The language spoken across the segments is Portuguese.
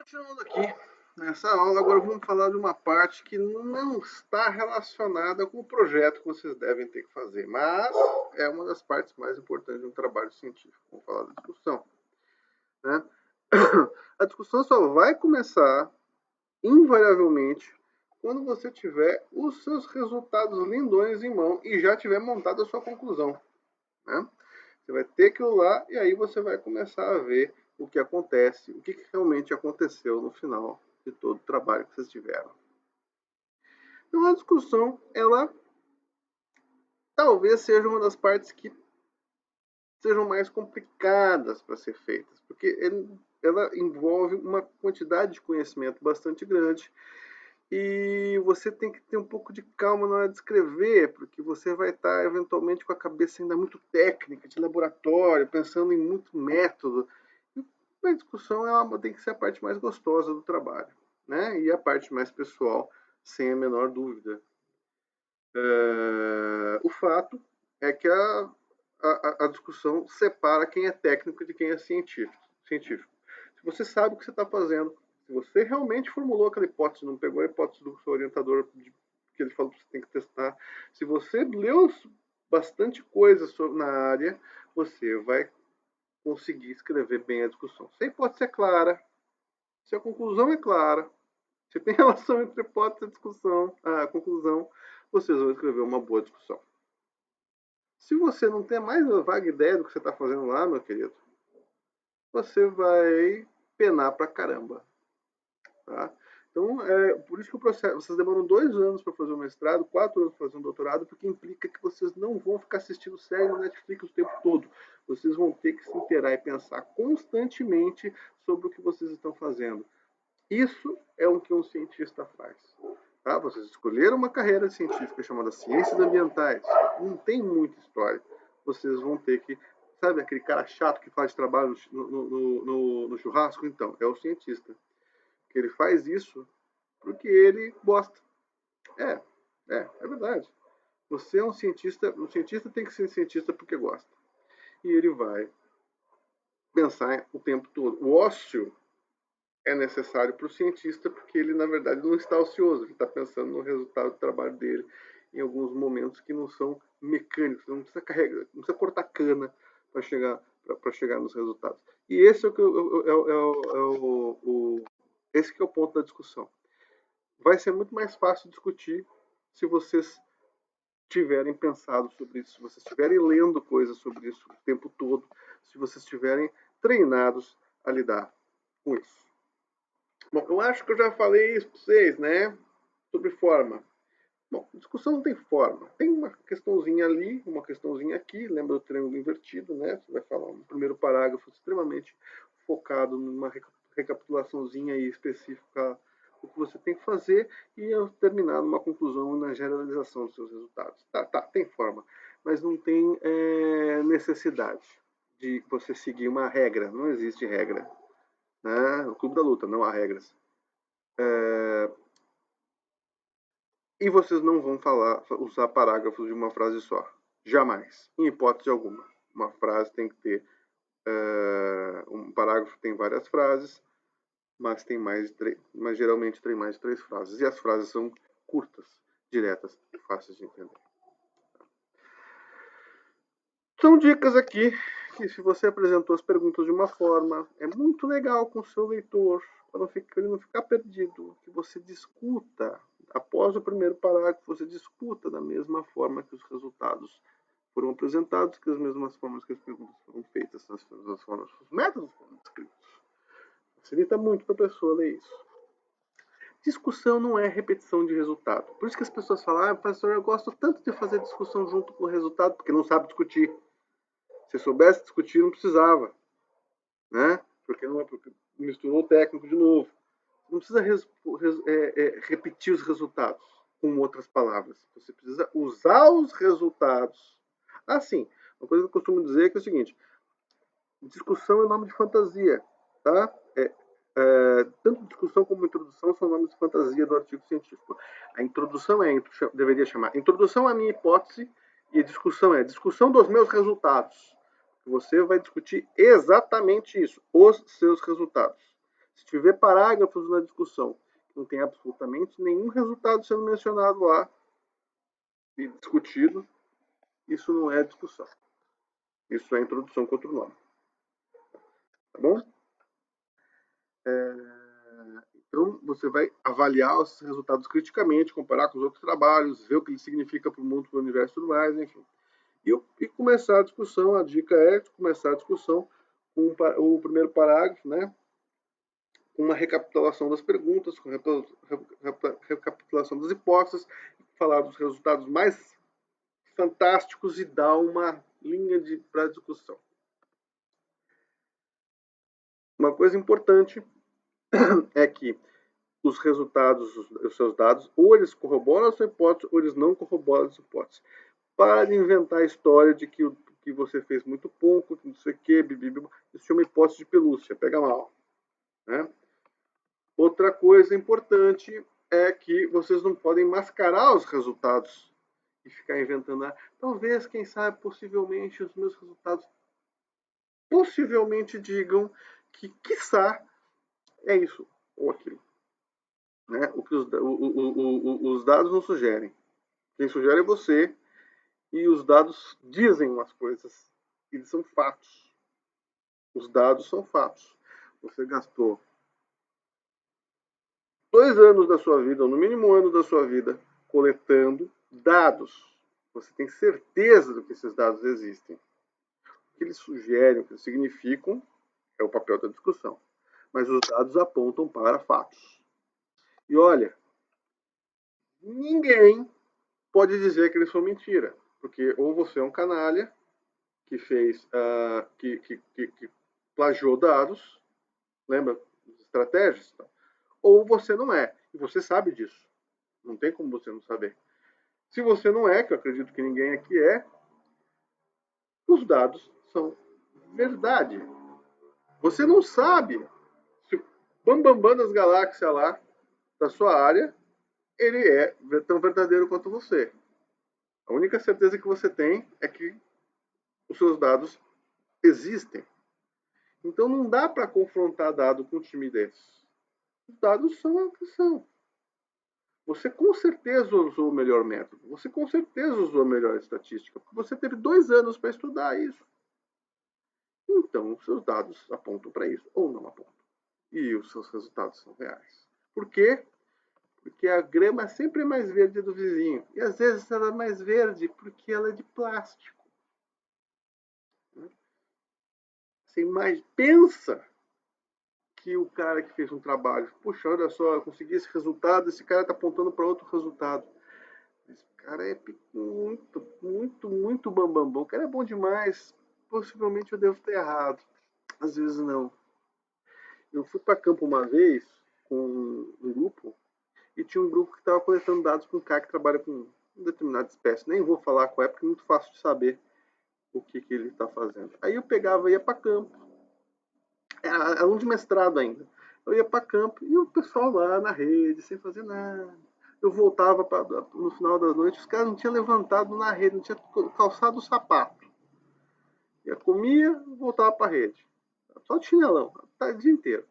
Continuando aqui nessa aula, agora vamos falar de uma parte que não está relacionada com o projeto que vocês devem ter que fazer, mas é uma das partes mais importantes de um trabalho científico. Vamos falar da discussão, né? A discussão só vai começar, invariavelmente, quando você tiver os seus resultados lindões em mão e já tiver montado a sua conclusão, né? Você vai ter que ir lá e aí você vai começar a ver o que acontece, o que realmente aconteceu no final de todo o trabalho que vocês tiveram. Então a discussão, ela talvez seja uma das partes que sejam mais complicadas para ser feitas, porque ela envolve uma quantidade de conhecimento bastante grande e você tem que ter um pouco de calma na hora de escrever, porque você vai estar eventualmente com a cabeça ainda muito técnica, de laboratório, pensando em muito método. E a discussão ela tem que ser a parte mais gostosa do trabalho, né? E a parte mais pessoal, sem a menor dúvida. O fato é que a discussão separa quem é técnico de quem é científico. Se você sabe o que você está fazendo, se você realmente formulou aquela hipótese, não pegou a hipótese do seu orientador que ele falou que você tem que testar, se você leu bastante coisa na área, você vai conseguir escrever bem a discussão. Se a hipótese é clara, se a conclusão é clara, se tem relação entre a hipótese e a discussão, a conclusão, vocês vão escrever uma boa discussão. Se você não tem mais uma vaga ideia do que você está fazendo lá, meu querido, você vai penar pra caramba. Tá? Então, por isso que o processo, vocês demoram 2 anos para fazer o mestrado, 4 anos para fazer um doutorado, porque implica que vocês não vão ficar assistindo série no Netflix o tempo todo. Vocês vão ter que se inteirar e pensar constantemente sobre o que vocês estão fazendo. Isso é o que um cientista faz. Tá? Vocês escolheram uma carreira científica chamada Ciências Ambientais. Não tem muita história. Vocês vão ter que... Sabe aquele cara chato que faz trabalho no churrasco? Então, é o cientista. Que ele faz isso porque ele gosta. É verdade. Você é um cientista tem que ser cientista porque gosta. E ele vai pensar o tempo todo. O ócio é necessário para o cientista porque ele, na verdade, não está ocioso. Ele está pensando no resultado do trabalho dele em alguns momentos que não são mecânicos. Não precisa carregar, não precisa cortar cana para chegar nos resultados. E esse esse que é o ponto da discussão. Vai ser muito mais fácil discutir se vocês tiverem pensado sobre isso, se vocês estiverem lendo coisas sobre isso o tempo todo, se vocês estiverem treinados a lidar com isso. Bom, eu acho que eu já falei isso para vocês, né? Sobre forma. Bom, discussão não tem forma. Tem uma questãozinha ali, uma questãozinha aqui, lembra do triângulo invertido, né? Você vai falar um primeiro parágrafo extremamente focado numa recapitulaçãozinha específica o que você tem que fazer e ao terminar numa conclusão na generalização dos seus resultados. Tá, tem forma, mas não tem necessidade de você seguir uma regra. Não existe regra. Né? No Clube da Luta não há regras. E vocês não vão usar parágrafos de uma frase só. Jamais. Em hipótese alguma. Uma frase tem que ter... um parágrafo tem várias frases, mas geralmente tem mais de 3 frases. E as frases são curtas, diretas e fáceis de entender. São dicas aqui que, se você apresentou as perguntas de uma forma, é muito legal com o seu leitor, para ele não ficar perdido, que você discuta, após o primeiro parágrafo, você discuta da mesma forma que os resultados foram apresentados, que as mesmas formas que as perguntas foram feitas, as mesmas formas que os métodos foram descritos. Facilita muito para a pessoa ler isso. Discussão não é repetição de resultado. Por isso que as pessoas falam, professor, eu gosto tanto de fazer discussão junto com o resultado, porque não sabe discutir. Se soubesse discutir, não precisava. Né? Porque misturou o técnico de novo. Não precisa repetir os resultados com outras palavras. Você precisa usar os resultados. Assim, uma coisa que eu costumo dizer é o seguinte: discussão é nome de fantasia. Tá? Tanto discussão como introdução são nomes de fantasia do artigo científico. A introdução deveria chamar introdução à minha hipótese e a discussão é discussão dos meus resultados. Você vai discutir exatamente isso, os seus resultados. Se tiver parágrafos na discussão que não tem absolutamente nenhum resultado sendo mencionado lá e discutido, isso não é discussão. Isso é introdução com outro nome. Tá bom? Então, você vai avaliar os resultados criticamente, comparar com os outros trabalhos, ver o que ele significa para o mundo, para o universo e tudo mais, enfim. E começar a discussão, a dica é começar a discussão com o primeiro parágrafo, né? Com uma recapitulação das perguntas, com recapitulação das hipóteses, falar dos resultados mais fantásticos e dar uma linha para discussão. Uma coisa importante é que os resultados, os seus dados, ou eles corroboram a sua hipótese, ou eles não corroboram a sua hipótese. Para de inventar a história de que você fez muito pouco, que não sei o que, isso é uma hipótese de pelúcia, pega mal. Né? Outra coisa importante é que vocês não podem mascarar os resultados e ficar inventando. Talvez, quem sabe, possivelmente, os meus resultados possivelmente digam que, quiçá, é isso ou aquilo. Né? O que os dados não sugerem. Quem sugere é você, e os dados dizem umas coisas. Eles são fatos. Os dados são fatos. Você gastou 2 anos da sua vida, ou no mínimo 1 ano da sua vida, coletando dados. Você tem certeza de que esses dados existem. O que eles sugerem, o que eles significam, é o papel da discussão. Mas os dados apontam para fatos. E olha, ninguém pode dizer que eles são mentira. Porque ou você é um canalha que fez, que plagiou dados, lembra das estratégias? Ou você não é, e você sabe disso. Não tem como você não saber. Se você não é, que eu acredito que ninguém aqui é, os dados são verdade. Você não sabe se o Bambambam das galáxias lá, da sua área, ele é tão verdadeiro quanto você. A única certeza que você tem é que os seus dados existem. Então não dá para confrontar dado com timidez. Os dados são o que são. Você com certeza usou o melhor método. Você com certeza usou a melhor estatística. Porque você teve 2 anos para estudar isso. Então, os seus dados apontam para isso ou não apontam. E os seus resultados são reais. Por quê? Porque a grama sempre é mais verde do vizinho. E às vezes ela é mais verde porque ela é de plástico. Você pensa que o cara que fez um trabalho, puxa, olha só, eu consegui esse resultado, esse cara está apontando para outro resultado. Esse cara é muito, muito, muito bambambam. O cara é bom demais. Possivelmente eu devo ter errado. Às vezes não. Eu fui para campo uma vez com um grupo e tinha um grupo que estava coletando dados com um cara que trabalha com uma determinada espécie. Nem vou falar qual é, porque é muito fácil de saber o que ele está fazendo. Aí eu pegava e ia para campo. Era aluno de mestrado ainda. Eu ia para campo e o pessoal lá na rede, sem fazer nada. Eu voltava no final da noite, os caras não tinham levantado na rede, não tinham calçado o sapato. Eu comia, voltava para a rede. Só chinelão, o dia inteiro.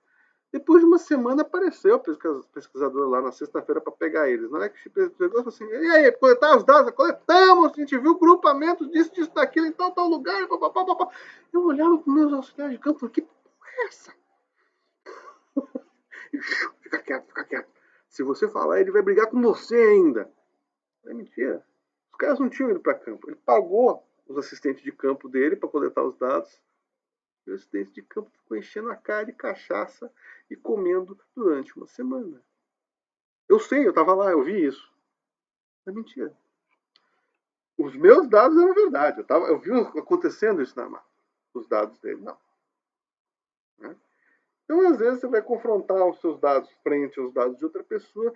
Depois de uma semana apareceu o pesquisador lá na sexta-feira para pegar eles. Na hora que pegou, falou assim: e aí, coletar os dados? Coletamos, a gente viu o grupamento disso, daquilo, em tal lugar. Papapá. Eu olhava para os meus auxiliares de campo e falei: que porra é essa? Fica quieto, fica quieto. Se você falar, ele vai brigar com você ainda. É mentira. Os caras não tinham ido para campo. Ele pagou os assistentes de campo dele para coletar os dados. E o assistente de campo ficou enchendo a cara de cachaça e comendo durante uma semana. Eu sei, eu estava lá, eu vi isso. É mentira. Os meus dados eram verdade. Eu vi acontecendo isso na mata. Os dados dele, não. Né? Então, às vezes, você vai confrontar os seus dados frente aos dados de outra pessoa.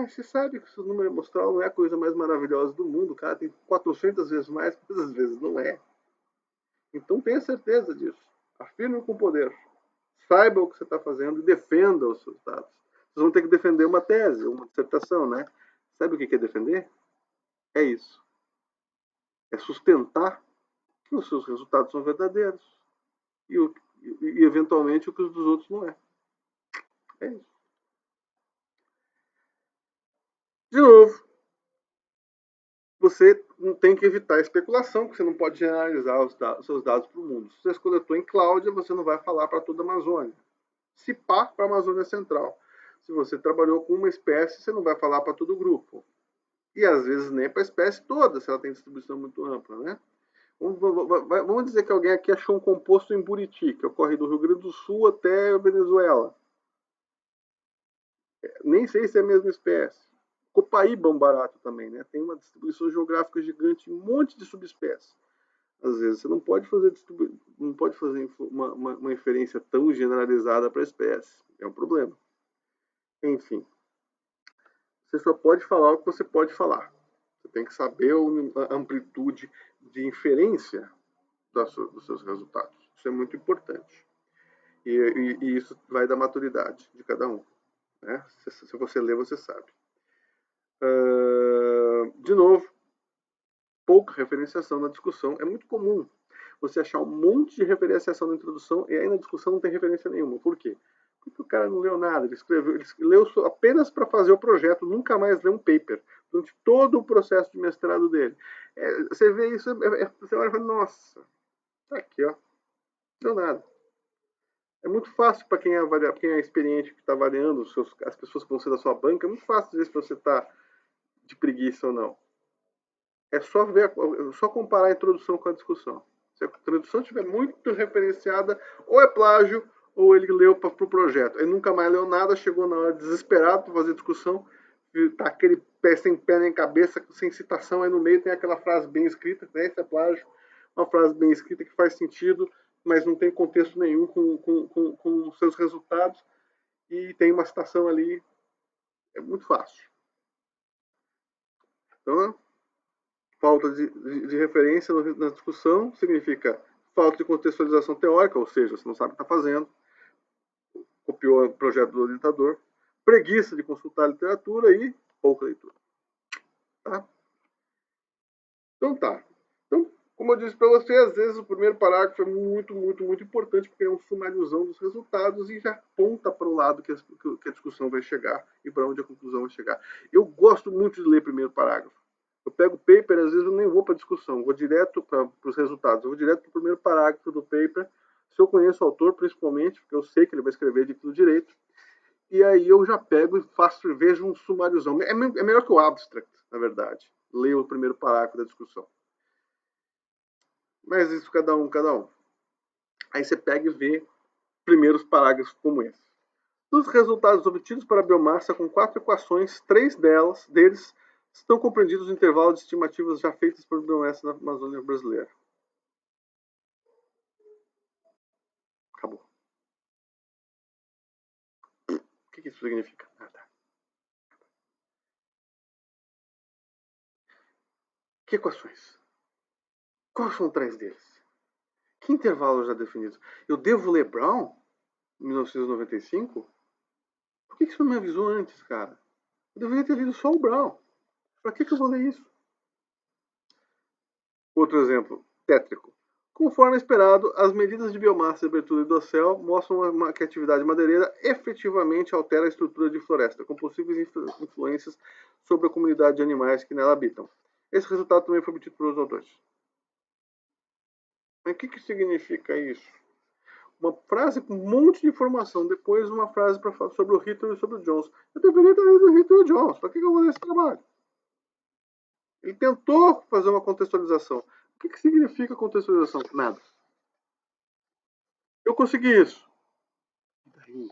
Você sabe que o seu número amostral não é a coisa mais maravilhosa do mundo. O cara tem 400 vezes mais, muitas vezes não é. Então, tenha certeza disso. Afirme com poder. Saiba o que você está fazendo e defenda os seus dados. Vocês vão ter que defender uma tese, uma dissertação, né? Sabe o que é defender? É isso. É sustentar que os seus resultados são verdadeiros. E eventualmente, o que os dos outros não é. você tem que evitar a especulação, porque você não pode generalizar os seus dados para o mundo. Se você coletou em cloud, você não vai falar para toda a Amazônia. Se pá, para a Amazônia Central. Se você trabalhou com uma espécie, você não vai falar para todo o grupo. E às vezes nem para a espécie toda, se ela tem distribuição muito ampla, né? Vamos dizer que alguém aqui achou um composto em Buriti, que ocorre do Rio Grande do Sul até a Venezuela. Nem sei se é a mesma espécie. Copaíba é um barato também, né? Tem uma distribuição geográfica gigante, um monte de subespécies. Às vezes você não pode fazer, uma inferência tão generalizada para a espécie. É um problema. Enfim, você só pode falar o que você pode falar. Você tem que saber a amplitude de inferência dos seus resultados. Isso é muito importante. E isso vai da maturidade de cada um. Né? Se você lê, você sabe. De novo, pouca referenciação na discussão. É muito comum você achar um monte de referenciação na introdução e aí na discussão não tem referência nenhuma. Por quê? Porque o cara não leu nada, ele leu apenas para fazer o projeto, nunca mais leu um paper, durante todo o processo de mestrado dele. Você vê isso, você olha e fala, nossa, tá aqui, ó, não deu nada. É muito fácil para quem é experiente, que está avaliando as pessoas que vão ser da sua banca, é muito fácil dizer se você está de preguiça ou não. É só comparar a introdução com a discussão. Se a introdução estiver muito referenciada, ou é plágio, ou ele leu para o projeto. Ele nunca mais leu nada, chegou na hora desesperado para fazer discussão, tá aquele pé sem pé nem cabeça, sem citação, aí no meio tem aquela frase bem escrita, né? Esse é plágio, uma frase bem escrita que faz sentido, mas não tem contexto nenhum com os seus resultados, e tem uma citação ali, é muito fácil. Então, falta de referência na discussão significa falta de contextualização teórica, ou seja, você não sabe o que está fazendo, copiou o projeto do orientador, preguiça de consultar a literatura e pouca leitura. Tá? Então tá. Então, como eu disse para você, às vezes o primeiro parágrafo é muito, muito, muito importante, porque é um sumariozão dos resultados e já aponta para o lado que a discussão vai chegar e para onde a conclusão vai chegar. Eu gosto muito de ler primeiro parágrafo. Eu pego o paper, às vezes eu nem vou para a discussão, vou direto para os resultados, eu vou direto para o primeiro parágrafo do paper, se eu conheço o autor principalmente, porque eu sei que ele vai escrever de tudo direito, e aí eu já pego e vejo um sumariozão. É melhor que o abstract, na verdade, leio o primeiro parágrafo da discussão. Mas isso cada um. Aí você pega e vê primeiros parágrafos como esse. Dos resultados obtidos para a biomassa com 4 equações, 3 deles estão compreendidos no intervalo de estimativas já feitas por biomassa na Amazônia brasileira. Acabou. O que isso significa? Nada. Que equações? Quais são 3 deles? Que intervalos já definidos? Eu devo ler Brown, 1995? Por que isso não me avisou antes, cara? Eu deveria ter lido só o Brown. Para que eu vou ler isso? Outro exemplo, tétrico. Conforme esperado, as medidas de biomassa e abertura do dossel mostram que a atividade madeireira efetivamente altera a estrutura de floresta, com possíveis influências sobre a comunidade de animais que nela habitam. Esse resultado também foi obtido pelos autores. Mas o que significa isso? Uma frase com um monte de informação, depois uma frase para falar sobre o Hitler e sobre o Jones. Eu deveria ter lido o Hitler e o Jones. Para que eu vou ler esse trabalho? Ele tentou fazer uma contextualização. O que significa contextualização? Nada. Eu consegui isso. E daí?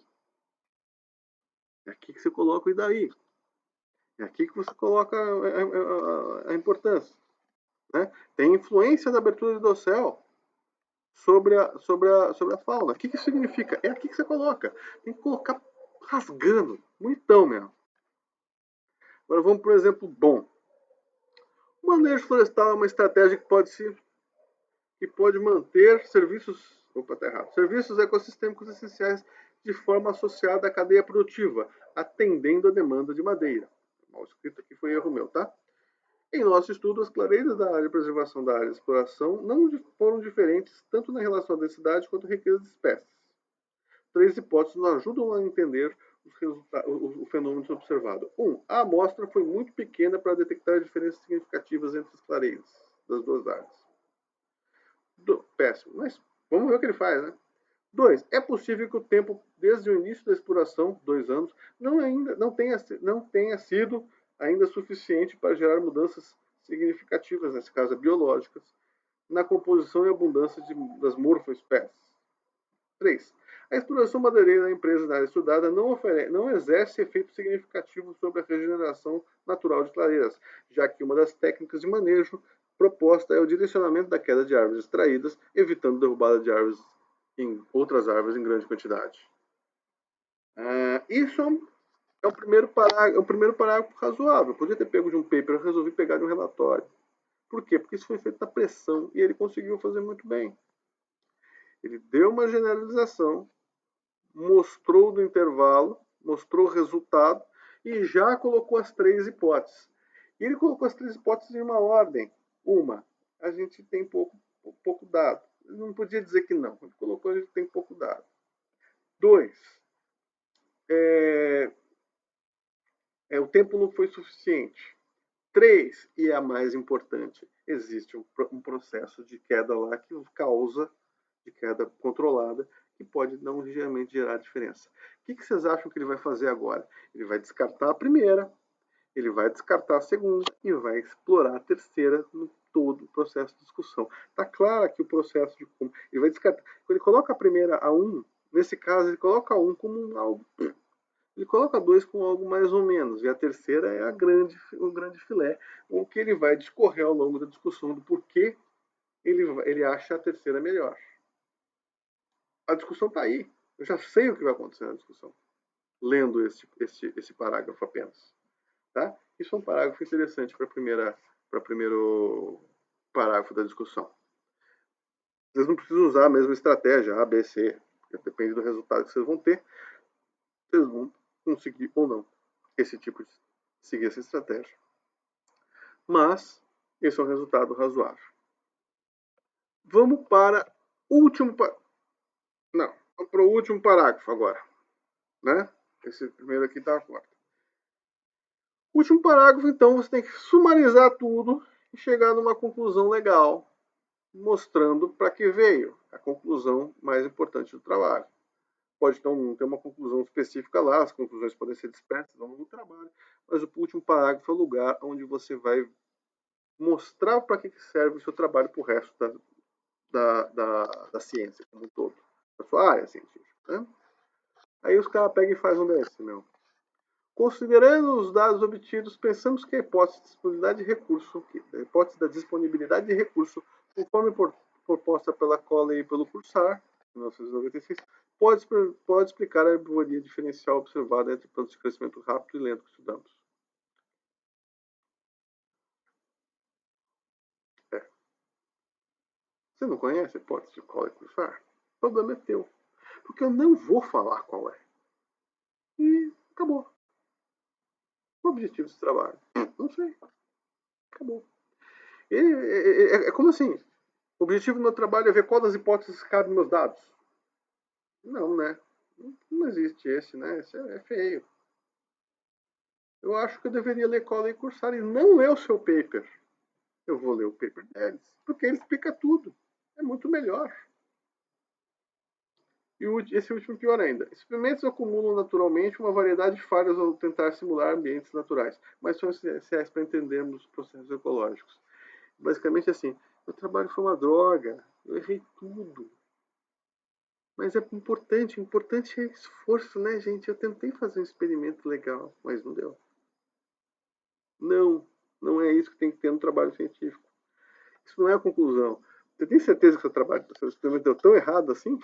É aqui que você coloca o e daí. É aqui que você coloca a importância. Né? Tem influência da abertura do dossel sobre a fauna. O que isso significa? É aqui que você coloca. Tem que colocar rasgando. Bonitão mesmo. Agora vamos para um exemplo bom. O manejo florestal é uma estratégia que pode manter serviços ecossistêmicos essenciais de forma associada à cadeia produtiva, atendendo à demanda de madeira. Mal escrito aqui, foi erro meu, tá? Em nosso estudo, as clareiras da área de preservação da área de exploração não foram diferentes tanto na relação à densidade quanto à riqueza de espécies. 3 hipóteses nos ajudam a entender o fenômeno observado. A amostra foi muito pequena para detectar diferenças significativas entre as clareiras das duas áreas. Péssimo, mas vamos ver o que ele faz, né? 2. É possível que o tempo desde o início da exploração, 2 anos, não tenha sido ainda suficiente para gerar mudanças significativas, nesse caso biológicas, na composição e abundância das morfoespécies. 3. A exploração madeireira da empresa na área estudada não exerce efeito significativo sobre a regeneração natural de clareiras, já que uma das técnicas de manejo proposta é o direcionamento da queda de árvores extraídas, evitando derrubada de árvores em outras árvores em grande quantidade. Isso é um primeiro parágrafo razoável. Eu podia ter pego de um paper, eu resolvi pegar de um relatório. Por quê? Porque isso foi feito na pressão e ele conseguiu fazer muito bem. Ele deu uma generalização, mostrou do intervalo, mostrou o resultado e já colocou as 3 hipóteses. E ele colocou as 3 hipóteses em uma ordem. A gente tem pouco dado. Ele não podia dizer que não. Ele colocou, a gente tem pouco dado. 2. O tempo não foi suficiente. 3, e é a mais importante, existe um processo de queda lá que causa, de queda controlada, que pode não ligeiramente gerar diferença. O que vocês acham que ele vai fazer agora? Ele vai descartar a primeira, ele vai descartar a segunda e vai explorar a terceira no todo o processo de discussão. Está claro que o processo de... Ele vai descartar... Quando ele coloca a primeira a 1, nesse caso ele coloca a 1 como algo... Ele coloca 2 com algo mais ou menos, e a terceira é o grande filé, o que ele vai discorrer ao longo da discussão do porquê ele acha a terceira melhor. A discussão está aí. Eu já sei o que vai acontecer na discussão, lendo esse parágrafo apenas. Tá? Isso é um parágrafo interessante para o primeiro parágrafo da discussão. Vocês não precisam usar a mesma estratégia, A, B, C, depende do resultado que vocês vão ter. Vocês vão conseguir ou não seguir essa estratégia. Mas esse é um resultado razoável. Vamos para o último parágrafo agora, né? Esse primeiro aqui está fora. Último parágrafo, então, você tem que sumarizar tudo e chegar numa conclusão legal, mostrando para que veio, a conclusão mais importante do trabalho. Pode não ter uma conclusão específica lá, as conclusões podem ser dispersas ao longo do trabalho, mas o último parágrafo é o lugar onde você vai mostrar para que serve o seu trabalho para o resto da ciência como um todo, da sua área científica. Né? Aí os caras pegam e fazem um desse, meu. Considerando os dados obtidos, pensamos que a hipótese da disponibilidade de recurso, conforme proposta pela Colley e pelo Cursar, em 1996, pode explicar a herboria diferencial observada entre plantas de crescimento rápido e lento que estudamos. Você não conhece a hipótese de Colley e Cursar? O problema é teu. Porque eu não vou falar qual é. E acabou. O objetivo desse trabalho? Não sei. Acabou. É como assim? O objetivo do meu trabalho é ver qual das hipóteses cabe nos meus dados. Não, né? Não existe esse, né? Esse é feio. Eu acho que eu deveria ler Colley e Cursar e não ler o seu paper. Eu vou ler o paper deles, porque ele explica tudo. É muito melhor. E esse último pior ainda. Experimentos acumulam naturalmente uma variedade de falhas ao tentar simular ambientes naturais, mas são essenciais para entendermos os processos ecológicos. Basicamente assim, meu trabalho foi uma droga, eu errei tudo. Mas é importante é esforço, né, gente? Eu tentei fazer um experimento legal, mas não deu. Não é isso que tem que ter no trabalho científico. Isso não é a conclusão. Você tem certeza que seu experimento deu tão errado assim?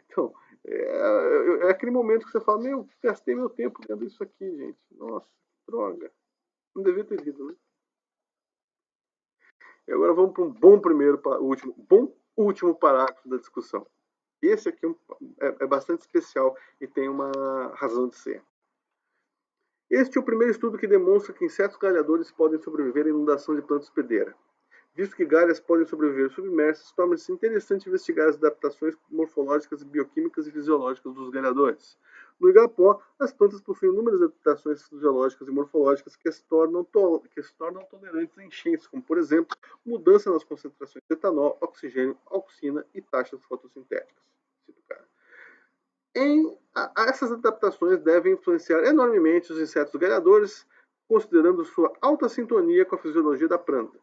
Então, é aquele momento que você fala, gastei meu tempo lendo isso aqui, gente. Nossa, droga. Não devia ter lido, né? E agora vamos para um bom último parágrafo da discussão. Esse aqui é bastante especial e tem uma razão de ser. Este é o primeiro estudo que demonstra que insetos galhadores podem sobreviver à inundação de planta hospedeira. Visto que galhas podem sobreviver submersas, torna-se interessante investigar as adaptações morfológicas, bioquímicas e fisiológicas dos galhadores. No igapó, as plantas possuem inúmeras adaptações fisiológicas e morfológicas que se tornam tolerantes a enchentes, como, por exemplo, mudança nas concentrações de etanol, oxigênio, auxina e taxas fotossintéticas. Essas adaptações devem influenciar enormemente os insetos galhadores, considerando sua alta sintonia com a fisiologia da planta.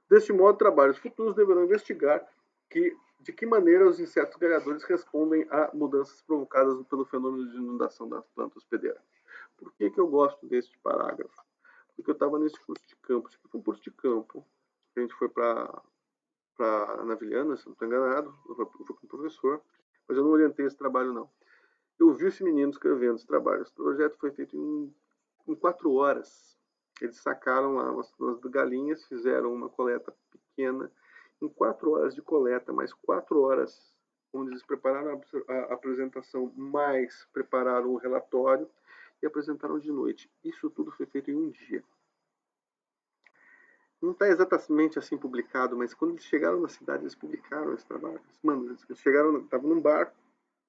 Deste modo, trabalhos futuros deverão investigar de que maneira os insetos galhadores respondem a mudanças provocadas pelo fenômeno de inundação das plantas hospedeiras. Por que eu gosto deste parágrafo? Porque eu estava nesse curso de campo. Isso aqui foi um curso de campo. A gente foi para Navilhana, se não estou enganado. Eu fui com o professor, mas eu não orientei esse trabalho, não. Eu vi esse menino escrevendo esse trabalho. Esse projeto foi feito em 4 horas. Eles sacaram lá umas galinhas, fizeram uma coleta pequena. Em 4 horas de coleta, mais 4 horas onde eles prepararam a apresentação, mais prepararam o relatório e apresentaram de noite. Isso tudo foi feito em um dia. Não está exatamente assim publicado, mas quando eles chegaram na cidade, eles publicaram esse trabalho. Mano, eles chegaram, estavam num barco,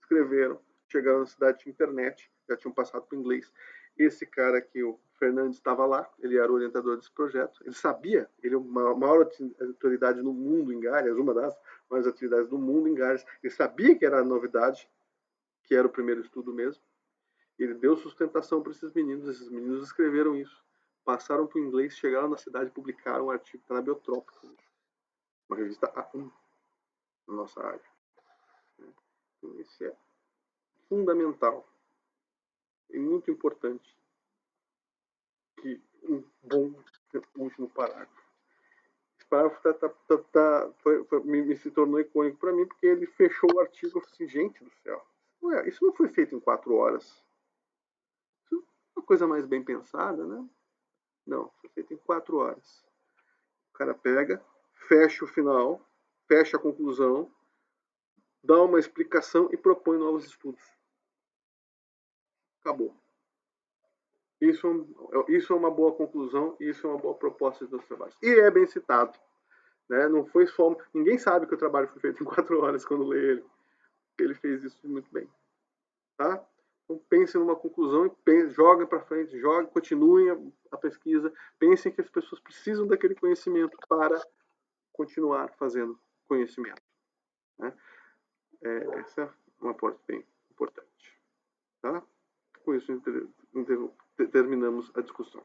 escreveram, chegaram na cidade, tinha internet, já tinham passado para o inglês. Esse cara aqui, o Fernandes, estava lá, ele era o orientador desse projeto, ele sabia, ele é uma maior autoridade no mundo em Galhas, uma das maiores atividades do mundo em Galhas, ele sabia que era a novidade, que era o primeiro estudo mesmo, ele deu sustentação para esses meninos escreveram isso, passaram para o inglês, chegaram na cidade e publicaram um artigo que está na Biotrópica, uma revista A1 na nossa área. Então, esse é fundamental e muito importante que um bom último parágrafo. Esse parágrafo me se tornou icônico para mim porque ele fechou o artigo e falei assim, gente do céu, isso não foi feito em 4 horas. Isso é uma coisa mais bem pensada, né? Não, foi feito em 4 horas. O cara pega, fecha o final, fecha a conclusão, dá uma explicação e propõe novos estudos. Acabou. Isso é uma boa conclusão e isso é uma boa proposta dos trabalhos. E é bem citado. Né? Não foi só. Ninguém sabe que o trabalho foi feito em 4 horas quando lê ele. Ele fez isso muito bem. Tá? Então pense numa conclusão e joga para frente, continuem a pesquisa. Pensem que as pessoas precisam daquele conhecimento para continuar fazendo conhecimento. Né? Essa é uma parte bem importante. Tá? Com isso, terminamos a discussão.